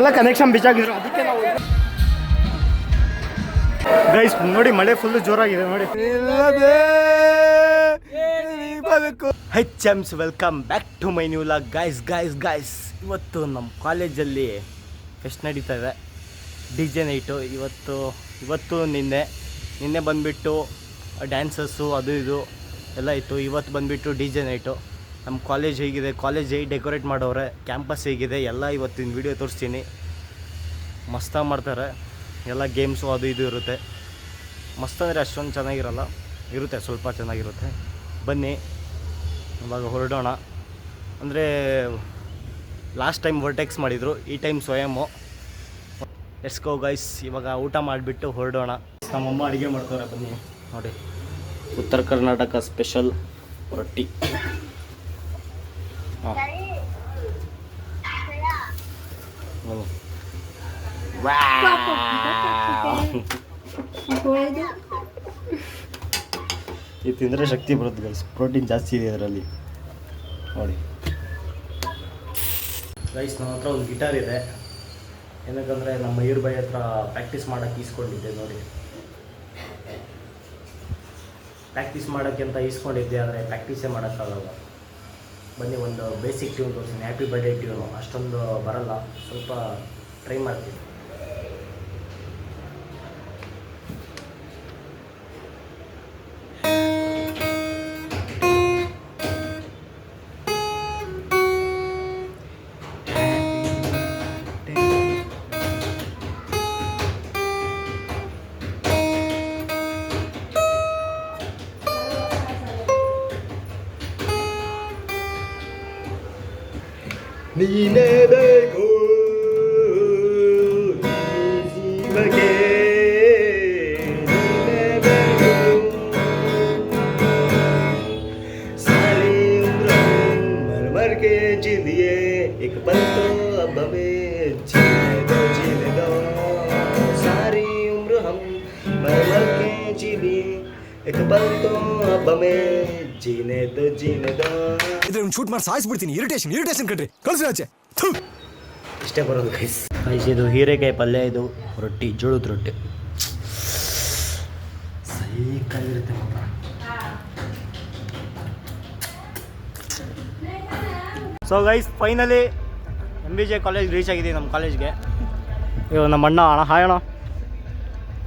ಎಲ್ಲ ಕನೆಕ್ಷನ್ ಬಿಚ್ಚಾಗಿದ್ರು ಅದಕ್ಕೆ ನಾವು ಗೈಸ್ ನೋಡಿ ಮಳೆ ಫುಲ್ ಜೋರಾಗಿದೆ ನೋಡಿ. Hi chums, welcome back to my new vlog. Guys ಇವತ್ತು ನಮ್ಮ ಕಾಲೇಜಲ್ಲಿ ಫೆಸ್ಟ್ ನಡೀತಾ ಇದೆ, DJ ನೈಟು. ಇವತ್ತು ನಿನ್ನೆ ಬಂದುಬಿಟ್ಟು ಡ್ಯಾನ್ಸಸ್ಸು ಅದು ಇದು ಎಲ್ಲ ಇತ್ತು. ಇವತ್ತು ಬಂದುಬಿಟ್ಟು DJ ನೈಟು. ನಮ್ಮ ಕಾಲೇಜ್ ಹೇಗಿದೆ, ಕಾಲೇಜ್ ಹೇಗೆ ಡೆಕೋರೇಟ್ ಮಾಡೋರೆ, ಕ್ಯಾಂಪಸ್ ಹೇಗಿದೆ ಎಲ್ಲ ಇವತ್ತಿನ ವಿಡಿಯೋ ತೋರಿಸ್ತೀನಿ. ಮಸ್ತಾಗಿ ಮಾಡ್ತಾರೆ, ಎಲ್ಲ ಗೇಮ್ಸು ಅದು ಇದು ಇರುತ್ತೆ. ಮಸ್ತ್ ಅಂದರೆ ಅಷ್ಟೊಂದು ಚೆನ್ನಾಗಿರಲ್ಲ, ಇರುತ್ತೆ ಸ್ವಲ್ಪ ಚೆನ್ನಾಗಿರುತ್ತೆ. ಬನ್ನಿ ಇವಾಗ ಹೊರಡೋಣ. ಅಂದರೆ ಲಾಸ್ಟ್ ಟೈಮ್ ವರ್ಟೆಕ್ಸ್ ಮಾಡಿದರು, ಈ ಟೈಮ್ ಸ್ವಯಮು. Let's go guys. ಇವಾಗ ಊಟ ಮಾಡಿಬಿಟ್ಟು ಹೊರಡೋಣ. ನಮ್ಮಮ್ಮ ಅಡುಗೆ ಮಾಡ್ತಾರೆ, ಬನ್ನಿ ನೋಡಿ. ಉತ್ತರ ಕರ್ನಾಟಕ ಸ್ಪೆಷಲ್ ರೊಟ್ಟಿ. ಹಾಂ ಇದು ತಿಂದರೆ ಶಕ್ತಿ ಬರುತ್ತೆ ಗೈಸ್, ಪ್ರೋಟೀನ್ ಜಾಸ್ತಿ ಇದೆ ಇದರಲ್ಲಿ ನೋಡಿ. ಗೈಸ್ ನನ್ನ ಹತ್ರ ಒಂದು ಗಿಟಾರ್ ಇದೆ, ಏನಕ್ಕಂದರೆ ನಮ್ಮ ಮಯೂರ್ ಬಾಯಿ ಹತ್ರ ಪ್ರಾಕ್ಟೀಸ್ ಮಾಡೋಕ್ಕೆ ಈಸ್ಕೊಂಡಿದ್ದೆ ನೋಡಿ. ಪ್ರಾಕ್ಟೀಸ್ ಮಾಡೋಕ್ಕೆ ಅಂತ ಈಸ್ಕೊಂಡಿದ್ದೆ, ಆದರೆ ಪ್ರಾಕ್ಟೀಸೇ ಮಾಡೋಕ್ಕಾಗಲ್ಲ. ಬನ್ನಿ ಒಂದು ಬೇಸಿಕ್ ಟ್ಯೂನ್ ತೋರಿಸ್ತೀನಿ, ಹ್ಯಾಪಿ ಬರ್ಡೇ ಟ್ಯೂನು. ಅಷ್ಟೊಂದು ಬರಲ್ಲ, ಸ್ವಲ್ಪ ಟ್ರೈ ಮಾಡ್ತೀನಿ. ನೀನೇ ಬೇಕು ಜೀವಕ್ಕೆ, ನೀನೇ ಬೇಕು सारी उम्र मर मर के जी दिए, एक पल तो अब हमें जीने दो सारी उम्र हम मर मर के जी लिए, एक पल तो अब हमें जीने दो ಇದ್ರೆ ಶೂಟ್ ಮಾಡಿ ಸಾಯಿಸ್ಬಿಡ್ತೀನಿ. ಇರಿಟೇಷನ್ ಕಣ್ರಿ, ಕಳ್ಸಿ ಆಚೆ. ಇಷ್ಟೇ ಬರೋದು ಗೈಸ್. ಇದು ಹೀರೆಕಾಯಿ ಪಲ್ಯ, ಇದು ರೊಟ್ಟಿ, ಜೋಳದ ರೊಟ್ಟಿ ಸೈಕಾಗಿರುತ್ತೆ. So guys finally MBJ college reach ಆಗಿದ್ದೀವಿ. ನಮ್ಮ ಕಾಲೇಜ್ಗೆ ಇವಾಗ ನಮ್ಮ ಅಣ್ಣ ಹಾಯ್ ಅಣ್ಣ,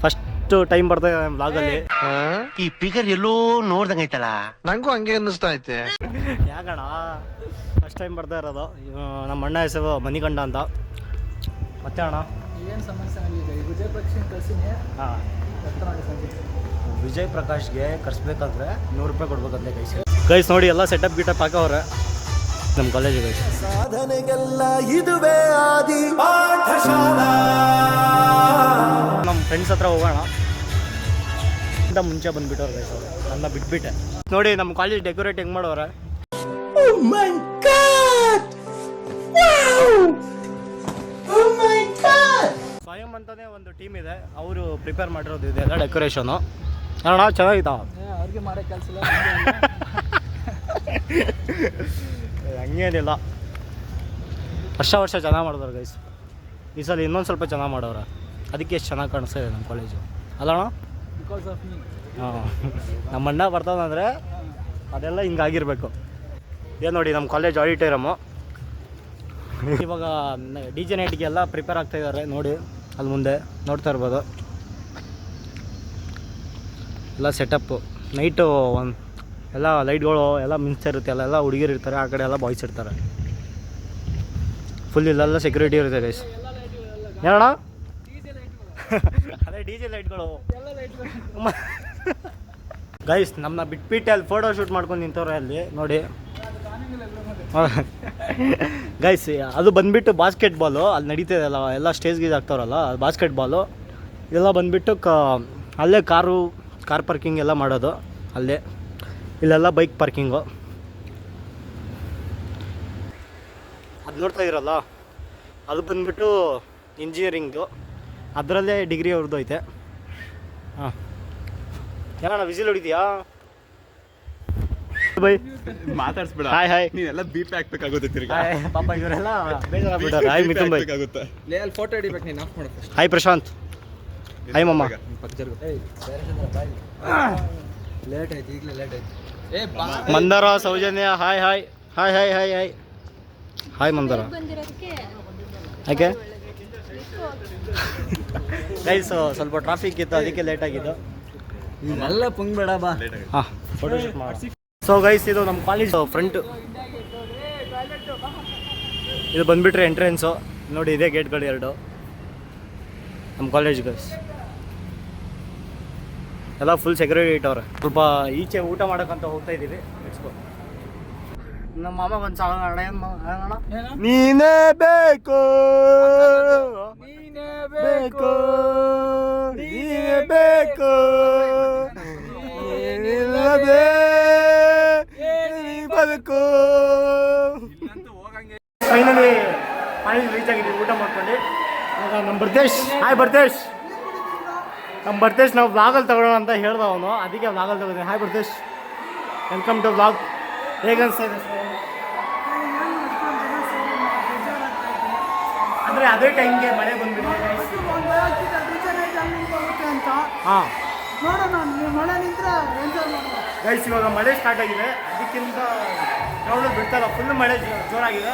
ಫಸ್ಟ್ ಟೈಮ್ ಬರ್ತಾ ಇದೆ ವ್ಲಾಗಲ್ಲಿ. ಈ ಪಿಗರ್ ಎಲ್ಲೋ ನೋಡ್ದಂಗೈತಲ್ಲ, ನಂಗೂ ಹಂಗೆ ಅನ್ನಿಸ್ತಾ ಐತೆ. ಯಾಕಣ್ಣ ಫಸ್ಟ್ ಟೈಮ್ ಬರ್ತಾ ಇರೋದು. ನಮ್ಮ ಅಣ್ಣ ಹೆಸರು ಮಣಿಕಂಠ ಅಂತ. ಮತ್ತೆ ಅಣ್ಣ ಏನು ಸಮಸ್ಯೆ ಆಗಿದೆ? ವಿಜಯ್ ಪ್ರಕಾಶ್ ಕಳ್ಸಿನಿ. ಹಾಂ, ವಿಜಯ್ ಪ್ರಕಾಶ್ಗೆ ಕರ್ಸ್ಬೇಕಂದ್ರೆ 100 ರೂಪಾಯಿ ಕೊಡ್ಬೇಕಂತೆ ಗೈಸ್. ನೋಡಿ ಎಲ್ಲ ಸೆಟಪ್ ಗಿಟಪ್ ಹಾಕವ್ರೆ ನಮ್ಮ ಕಾಲೇಜ್ ಗೈಸ್. ಸಾಧನೆಗೆಲ್ಲ ಇದುವೇ ಆದಿ ಪಾಠಶಾಲಾ. ನಮ್ಮ ಫ್ರೆಂಡ್ಸ್ ಹತ್ರ ಹೋಗೋಣ ಅಂತ ಮುಂಚೆ ಬಂದುಬಿಟ್ಟವ್ರೆ ಗೈಸ್ ಅವರು, ನನ್ನ ಬಿಟ್ಬಿಟ್ಟೆ. ನೋಡಿ ನಮ್ಮ ಕಾಲೇಜ್ ಡೆಕೋರೇಟ್ ಹೆಂಗೆ ಮಾಡೋರೆ. ಸ್ವಯಂ ಅಂತಾನೆ ಒಂದು ಟೀಮ್ ಇದೆ, ಅವರು ಪ್ರಿಪೇರ್ ಮಾಡಿರೋದು ಇದೆ ಎಲ್ಲ ಡೆಕೋರೇಷನು. ಅಣ್ಣ ಚೆನ್ನಾಗಿತ್ತ? ಅವ್ರಿಗೆ ಮಾಡೋ ಕೆಲಸ ಹಂಗೇನಿಲ್ಲ, ವರ್ಷ ಚೆನ್ನಾಗಿ ಮಾಡಿದವ್ರು ಗೈಸ್. ಈ ಸಲ ಇನ್ನೊಂದು ಸ್ವಲ್ಪ ಚೆನ್ನಾಗಿ ಮಾಡೋರು, ಅದಕ್ಕೆ ಎಷ್ಟು ಚೆನ್ನಾಗಿ ಕಾಣಿಸ್ತಾ ಇದೆ ನಮ್ಮ ಕಾಲೇಜು ಅಲ್ಲಣ್ಣ. Because of me. ಹಾಂ, ನಮ್ಮ ಅಣ್ಣ ಬರ್ತಾನಂದರೆ ಅದೆಲ್ಲ ಹಿಂಗಾಗಿರ್ಬೇಕು. ಏನು ನೋಡಿ ನಮ್ಮ ಕಾಲೇಜ್ ಆಡಿಟೋರಿಯಮ್ಮು. ಇವಾಗ DJ ನೈಟ್ಗೆಲ್ಲ ಪ್ರಿಪೇರ್ ಆಗ್ತಾಯಿದ್ದಾರೆ ನೋಡಿ, ಅಲ್ಲಿ ಮುಂದೆ ನೋಡ್ತಾ ಇರ್ಬೋದು ಎಲ್ಲ ಸೆಟಪ್ಪು. ನೈಟು ಎಲ್ಲ ಲೈಟ್ಗಳು ಎಲ್ಲ ಮಿಂಚ್ತಾ ಇರುತ್ತೆ, ಅಲ್ಲೆಲ್ಲ ಹುಡುಗಿರು ಇರ್ತಾರೆ, ಆ ಕಡೆ ಎಲ್ಲ ಬಾಯ್ಸ್ ಇರ್ತಾರೆ. ಫುಲ್ ಇಲ್ಲೆಲ್ಲ ಸೆಕ್ಯೂರಿಟಿ ಇರುತ್ತೆ ಗೈಸ್. ಏನಣ್ಣ? ಅದೇ DJ ಲೈಟ್ಗಳು ಗೈಸ್. ನಮ್ಮನ್ನ ಬಿಟ್ಬಿಟ್ಟು ಅಲ್ಲಿ ಫೋಟೋ ಶೂಟ್ ಮಾಡ್ಕೊಂಡು ನಿಂತವ್ರೆ ಅಲ್ಲಿ ನೋಡಿ ಗೈಸ್. ಅದು ಬಂದುಬಿಟ್ಟು ಬಾಸ್ಕೆಟ್ಬಾಲು ಅಲ್ಲಿ ನಡೀತಿದೆ ಅಲ್ಲ, ಎಲ್ಲ ಸ್ಟೇಜ್ ಗೀಜ್ ಆಗ್ತಾವ್ರಲ್ಲ, ಬಾಸ್ಕೆಟ್ಬಾಲು ಇದೆಲ್ಲ ಬಂದುಬಿಟ್ಟು ಅಲ್ಲೇ ಕಾರ್ ಪಾರ್ಕಿಂಗ್ ಎಲ್ಲ ಮಾಡೋದು ಅಲ್ಲೇ. ಇಲ್ಲೆಲ್ಲ ಬೈಕ್ ಪಾರ್ಕಿಂಗು. ಅದು ನೋಡ್ತಾ ಇದ್ದೀರಲ್ಲ, ಅದು ಬಂದುಬಿಟ್ಟು ಇಂಜಿನಿಯರಿಂಗು, ಅದರಲ್ಲೇ ಡಿಗ್ರಿ ಅವ್ರದ್ದು ಐತೆ. ಹಾಂ, ಏನಣ್ಣ ವಿಸಿಲ್ ಹೊಡಿತೀಯಾ ಬೈ? ಮಾತಾಡ್ಸ್ಬೇಡ ಹಾಯ್ ಹಾಯ್ ನೀನೆಲ್ಲ ಬೀಪ್ ಹಾಕ್ಬೇಕಾಗುತ್ತೆ ತಿರ್ಗಾ ಹಾಯ್ ಪಾಪ ಇವರೆಲ್ಲ ಬೇಜಾರಾಗ್ಬಿಟ್ಟಾರೆ. Hi Mithun by. ಲೇ ಅಲ್ಲಿ ಫೋಟೋ ಹಿಡಿಬೇಕು ನೀನು ಆಫ್ ಮಾಡು ಫಸ್ಟ್. ಹಾಯ್ ಪ್ರಶಾಂತ್. ಹಾಯ್ ಮಮ್ಮ. ಲೇಟ್ ಆಯ್ತು ಈಗಲೇ ಲೇಟ್ ಆಯ್ತು. ಏ ಬಾ Mandara Soujanya hi hi hi hi hi hi hi Mandara. ಯಾಕೆ ಗೈಸ್ ಸ್ವಲ್ಪ ಟ್ರಾಫಿಕ್ ಇತ್ತು ಅದಕ್ಕೆ ಲೇಟ್ ಆಗಿದ್ದು. ಎಲ್ಲ ಪುಂಗ್ಬೇಡ ಬಾ. ಹಾಂ ಫೋಟೋ ಶೂಟ್ ಮಾಡಿ. ಸೊ ಗೈಸ್ ಇದು ನಮ್ಮ ಕಾಲೇಜ್ ಫ್ರಂಟ್. ಇದು ಬಂದುಬಿಟ್ರೆ ಎಂಟ್ರೆನ್ಸು ನೋಡಿ, ಇದೇ ಗೇಟ್ಗಳು ಎರಡು ನಮ್ಮ ಕಾಲೇಜ್ ಗೈಸ್. ಎಲ್ಲ ಫುಲ್ ಸೆಕ್ಯೂರಿಟಿ ಇಟ್ಟವ್ರೆ. ಸ್ವಲ್ಪ ಈಚೆ ಊಟ ಮಾಡೋಕ್ಕಂತ ಹೋಗ್ತಾ ಇದ್ದೀವಿ. ನಮ್ಮ ಮಾಮ ಒಂದು ಸಾಂಗ್ ಹಾಡೋಣ. ನೀನೇ ಬೇಕು ನೀನೇ ಬೇಕು ನೀನೇ ಬೇಕು ನೀನಿಲ್ಲದೆ ಬದುಕು. ಫೈನಲಿ ಕಾಲೇಜ್ ರೀಚ್ ಆಗಿದ್ದೀವಿ ಊಟ ಮಾಡ್ಕೊಂಡು. ಇವಾಗ ನಮ್ಮ ಬರ್ದೇಶ್, ಹಾಯ್ ಬರ್ದೇಶ್. ನಮ್ಮ ಬರ್ದೇಶ್ ನಾವು ವ್ಲಾಗಲ್ಲಿ ತಗೊಳ್ಳೋಣ ಅಂತ ಹೇಳ್ದ ಅವನು, ಅದಕ್ಕೆ ವ್ಲಾಗಲ್ಲಿ ತಗೋತೀನಿ. Hi Bardesh, welcome to vlog. ಹೇಗನ್ಸ್ತಾ ಇದೆ ಅಂದರೆ ಅದೇ ಟೈಮ್ಗೆ ಮಳೆ ಬಂದ್ಬಿಟ್ಟಿದೆ ಹಾಂ ಗೈಸ್. ಇವಾಗ ಮಳೆ ಸ್ಟಾರ್ಟ್ ಆಗಿದೆ, ಅದಕ್ಕಿಂತ ಕ್ರೌಡ್ ಬಿಡ್ತಾಯಿಲ್ಲ, ಫುಲ್ ಮಳೆ ಜೋರಾಗಿದೆ.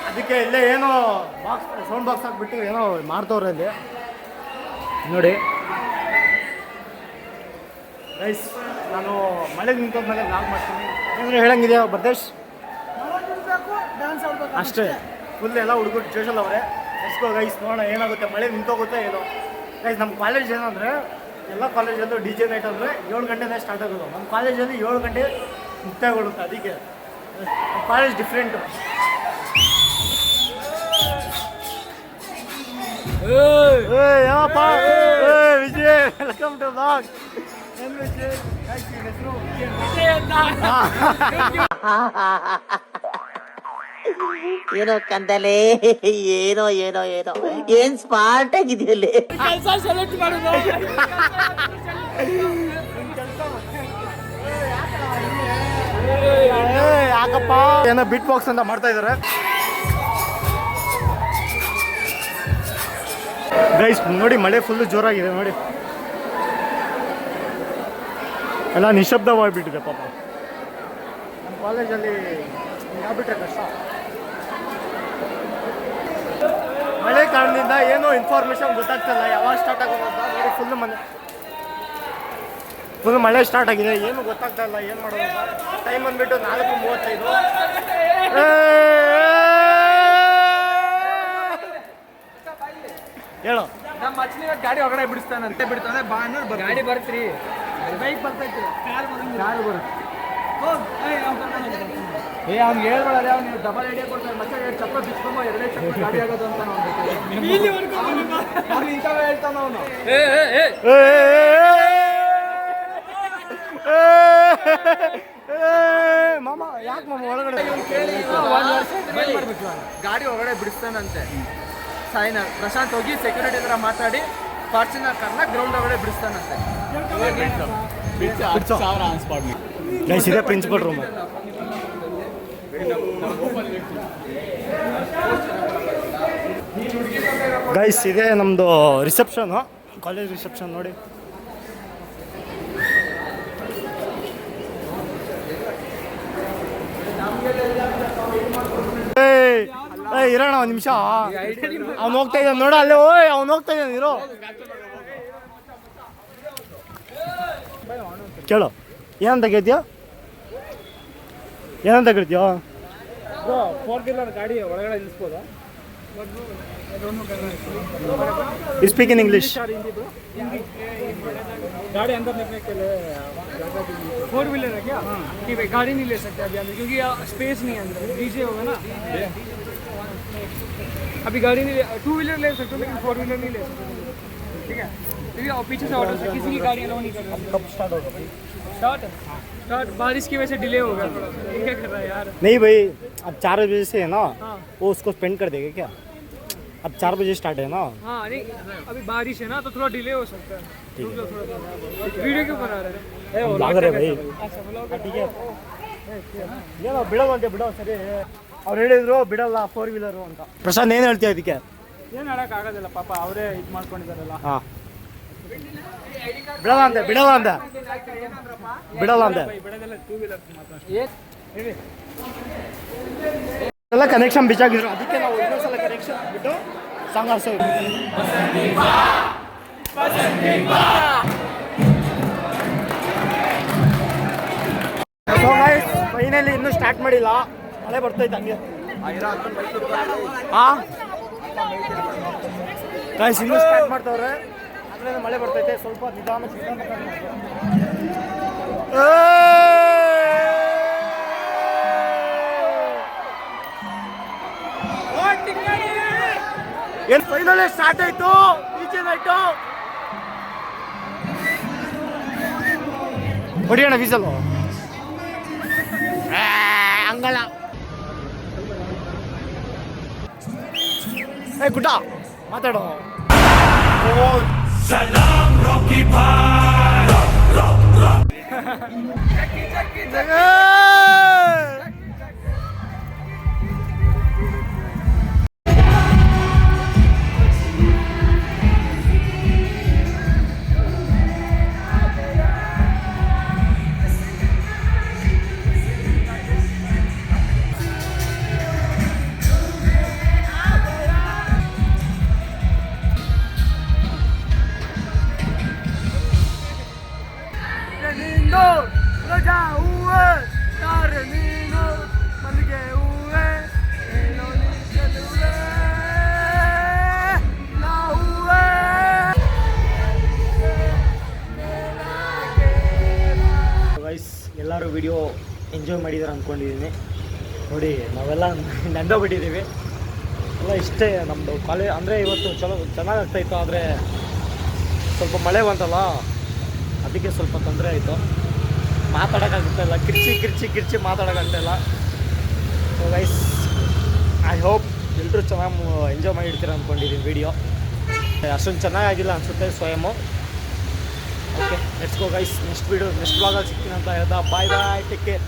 ಅದಕ್ಕೆ ಇಲ್ಲೇ ಏನೋ ಬಾಕ್ಸ್ ಸೌಂಡ್ ಬಾಕ್ಸ್ ಹಾಕ್ಬಿಟ್ಟು ಏನೋ ಮಾಡ್ತವ್ರೆ ಅಲ್ಲಿ ನೋಡಿ ಗೈಸ್. ನಾನು ಮಳೆ ನಿಂತೋದ್ಮೇಲೆ ವ್ಲಾಗ್ ಮಾಡ್ತೀನಿ. ಏನಾದರೂ ಹೇಳಂಗಿದೆಯಾ ಬರ್ದೇಶ್? ಅಷ್ಟೇ, ಫುಲ್ ಎಲ್ಲ ಹುಡುಗರು ಜೋಶಲ್ ಅವರೇ. ಎಸ್ಕೋ ಗೈಸ್, ನೋಡೋಣ ಏನಾಗುತ್ತೆ. ಮಳೆ ನಿಂತೋಗುತ್ತೆ ಏನೋ ಗೈಸ್. ನಮ್ಮ ಕಾಲೇಜ್ ಏನಂದರೆ, ಎಲ್ಲ ಕಾಲೇಜಲ್ಲೂ ಡಿ ಜೆ ನೈಟ್ ಅಂದರೆ 7 ಗಂಟೆನೇ ಸ್ಟಾರ್ಟ್ ಆಗೋದು. ನಮ್ಮ ಕಾಲೇಜಲ್ಲಿ 7 ಗಂಟೆ ಮುಕ್ತಾಯಗೊಳ್ಳುತ್ತೆ. ಅದಕ್ಕೆ ನಮ್ಮ ಕಾಲೇಜ್ ಡಿಫ್ರೆಂಟು. ಯಾವಪ್ಪ ವಿಜಯ್, ವೆಲ್ಕಮ್ ಟು ವ್ಲಾಗ್. ಏನು ವಿಜಯ್? ಹೆಸರು ಏನೋ ಕಂದಲೆ, ಏನೋ ಏನೋ ಏನೋ ಏನ್ ಸ್ಮಾರ್ಟ್ ಆಗಿದೆಯಲ್ಲಿ. ಯಾಕಪ್ಪ ಏನೋ ಬಿಟ್ ಬಾಕ್ಸ್ ಅಂತ ಮಾಡ್ತಾ ಇದ್ದಾರೆ ಗೈಸ್. ನೋಡಿ ಮಳೆ ಫುಲ್ಲು ಜೋರಾಗಿದೆ ನೋಡಿ, ಎಲ್ಲ ನಿಶಬ್ದವಾಗಿಬಿಟ್ಟಿದೆ ಪಾಪ. ನಮ್ಮ ಕಾಲೇಜಲ್ಲಿ ಆಗ್ಬಿಟ್ರೆ ಕಷ್ಟ. ಮಳೆ ಕಾರಣದಿಂದ ಏನೋ ಇನ್ಫಾರ್ಮೇಶನ್ ಗೊತ್ತಾಗ್ತಿಲ್ಲ ಯಾವಾಗ ಸ್ಟಾರ್ಟ್ ಆಗೋದು ಅಂತ. ನೋಡಿ ಫುಲ್ ಮಳೆ ಸ್ಟಾರ್ಟ್ ಆಗಿದೆ, ಏನು ಗೊತ್ತಾಗ್ತಾ ಇಲ್ಲ ಏನು ಮಾಡೋದು ಅಂತ. ಟೈಮ್ ಬಂದ್ಬಿಟ್ಟು 4:35. ಹೇಳು. ನಮ್ಮ ಮಚ್ಚಲಿ ಗಾಡಿ ಹೊರಗಡೆ ಬಿಡಿಸ್ತಾನಂತೆ. ಬಿಡ್ತಾನೆ ಬಾ ಅನ್ನೋದು ಗಾಡಿ ಬರ್ತ್ರಿ, ಬೈಕ್ ಬರ್ತೈತಿ, ಕಾರ್ ಬರುತ್ತೆ. ಏ ಅವ್ನು ಹೇಳ್ಬೇಡ, ಅವ್ನು ಡಬಲ್ ಐಡಿಯಾ ಕೊಡ್ತಾರೆ. ಮತ್ತೆ 2 ಚಪ್ಪಲ್ ಬಿಚ್ಕೊಂಬ, 2 ಚಪ್ಪಲ್ ಗಾಡಿ ಆಗೋದು ಅಂತ ಅವ್ನು ಇಂಥವೇ ಹೇಳ್ತಾನ ಅವನು. ಮಾಮ ಯಾಕೆ ಮಾಮ ಒಳಗಡೆ ಕೇಳಿ ಗಾಡಿ ಹೊರಗಡೆ ಬಿಡಿಸ್ತಾನಂತೆ. ಸಾಯಿನ ಪ್ರಶಾಂತ್ ಹೋಗಿ ಸೆಕ್ಯೂರಿಟಿ ಹತ್ರ ಮಾತಾಡಿ ಫಾರ್ಚುನರ್ ಕಾರ್ನ ಗ್ರೌಂಡ್ ಒಳಗಡೆ ಬಿಡಿಸ್ತಾನಂತೆ. ಗೈಸ್ ಇದೆ ಪ್ರಿನ್ಸಿಪಲ್ ರೂಮ್ ಗೈಸ್. ಇದೆ ನಮ್ಮದು ರಿಸೆಪ್ಷನು, ಕಾಲೇಜ್ ರಿಸೆಪ್ಷನ್ ನೋಡಿ. ಇರೋಣ ಒಂದು ನಿಮಿಷ. ಅವ್ನು ಹೋಗ್ತಾ ಇದ್ದಾನೆ ನೋಡ ಅಲ್ಲೇ. ಅವ್ನು ಹೋಗ್ತಾ ಇದ್ದಾನೆ, ಇರೋ ಕೇಳು. ಏನಂತ ಕೇಳ್ತೀಯ? ಏನಂತ ಕೇಳ್ತೀಯೋ? 4 ವೀಲರ್ ಗಾಡಿ ಒಳಗಡೆ ನಿಲ್ಲಿಸ್ಬೋದಾ? Speak in English. गाड़ी अंदर निकलने के लिए 4 व्हीलर है क्या? कि भाई गाड़ी नहीं ले सकते अभी अंदर, क्योंकि स्पेस नहीं है अंदर, डीजे होगा ना. अभी गाड़ी नहीं ले, 2 व्हीलर ले सकते हो लेकिन 4 व्हीलर नहीं ले सकते. ठीक है, क्योंकि पीछे से ऑर्डर से किसी की गाड़ी अलाउ नहीं कर रहे. कब स्टार्ट होगा भाई? स्टार्ट बारिश की वजह से डिले हो गया थोड़ा. क्या कर रहा है यार? नहीं भाई, अब 4 बजे से है ना, हाँ. वो उसको स्पेंड कर देगा क्या? अब 4 बजे स्टार्ट है ना. हाँ नहीं, अभी बारिश है ना तो थोड़ा डिले हो सकता है. रुक जाओ थोड़ा. वीडियो क्यों बना रहे हैं? ब्लॉगर है भाई. अच्छा ब्लॉग. ठीक है. ಏನೋ ಬಿಡೋವಂತೆ ಬಿಡೋ ಸರಿ ಅವ್ರು ಹೇಳಿದ್ರು ಬಿಡಲ್ಲ 4-ವೀಲರು ಅಂತ. ಪ್ರಶಾಂತ್ ಏನು ಹೇಳ್ತೀಯ ಇದಕ್ಕೆ? ಏನು ಆಗೋದಿಲ್ಲ ಪಾಪ, ಅವರೇ ಇದು ಮಾಡ್ಕೊಂಡಿದ್ದಾರಲ್ಲ. ಹಾಂ ಬಿಡಲ್ಲ ಅಂತೆ ಬಿಡಲ್ಲ ಅಂತೆ ಬಿಡೋದೆಲ್ಲ 2 ವೀಲರ್ ಮಾತ್ರ. ಹೇಳಿ ಎಲ್ಲ ಕನೆಕ್ಷನ್ ಬಿಚ್ಚಾಗಿದ್ರು, ಅದಕ್ಕೆ ನಾವು ಇನ್ನೊಂದ್ಸಲ ಕನೆಕ್ಷನ್ ಬಿಟ್ಟು ಸಾಂಗ್ ಆಡ್ಸೋದು. ಫೈನಲಿ ಇನ್ನೂ ಸ್ಟಾರ್ಟ್ ಮಾಡಿಲ್ಲ, ಮಳೆ ಬರ್ತೈತೆ ಹಂಗೆ. ಹಾಂ ಗಾಯ್ಸ್ ಇನ್ನೂ ಸ್ಟಾರ್ಟ್ ಮಾಡ್ತವ್ರೆ, ಅಂದ್ರೆ ಮಳೆ ಬರ್ತೈತೆ, ಸ್ವಲ್ಪ ನಿಧಾನ. ಏನು ಫೈನಲ್ ಸ್ಟಾರ್ಟ್ ಆಯ್ತು, ಈಚೆ ಆಯ್ತು. ಹೊಡಿಯೋಣ ಬೀಸಲು ಹಂಗಲ್ಲ. ಏ ಗುಡ್ಡ ಮಾತಾಡೋ. ಎಲ್ಲರೂ ವಿಡಿಯೋ ಎಂಜಾಯ್ ಮಾಡಿದ್ದಾರೆ ಅಂದ್ಕೊಂಡಿದ್ದೀನಿ. ನೋಡಿ ನಾವೆಲ್ಲ ನೆಂದೋಗ್ಬಿಟ್ಟಿದ್ದೀವಿ ಎಲ್ಲ. ಇಷ್ಟೇ ನಮ್ಮದು ಕಾಲೇಜ್ ಅಂದರೆ ಇವತ್ತು ಚೆನ್ನಾಗಿ ಆಗ್ತಾಯಿತ್ತು, ಆದರೆ ಸ್ವಲ್ಪ ಮಳೆ ಬಂತಲ್ಲ ಅದಕ್ಕೆ ಸ್ವಲ್ಪ ತೊಂದರೆ ಆಯಿತು, ಮಾತಾಡೋಕ್ಕಾಗ್ತಾಯಿಲ್ಲ, ಕಿರ್ಚಿ ಮಾತಾಡೋಕ್ಕಾಗ್ತಾಯಿಲ್ಲ. ಸೊ ಗೈಸ್ ಐ ಹೋಪ್ ಎಲ್ಲರೂ ಚೆನ್ನಾಗಿ ಎಂಜಾಯ್ ಮಾಡಿರ್ತೀರ ಅಂದ್ಕೊಂಡಿದ್ದೀನಿ ವಿಡಿಯೋ. ಅಷ್ಟೊಂದು ಚೆನ್ನಾಗಿಲ್ಲ ಅನಿಸುತ್ತೆ ಸ್ವಯಮು. Okay let's go guys, next ವ್ಲಾಗಲ್ಲಿ ಸಿಗ್ತೀನಿ ಅಂತ ಹೇಳ್ತಾ ಬಾಯ್ ಟೇಕ್ ಕೇರ್.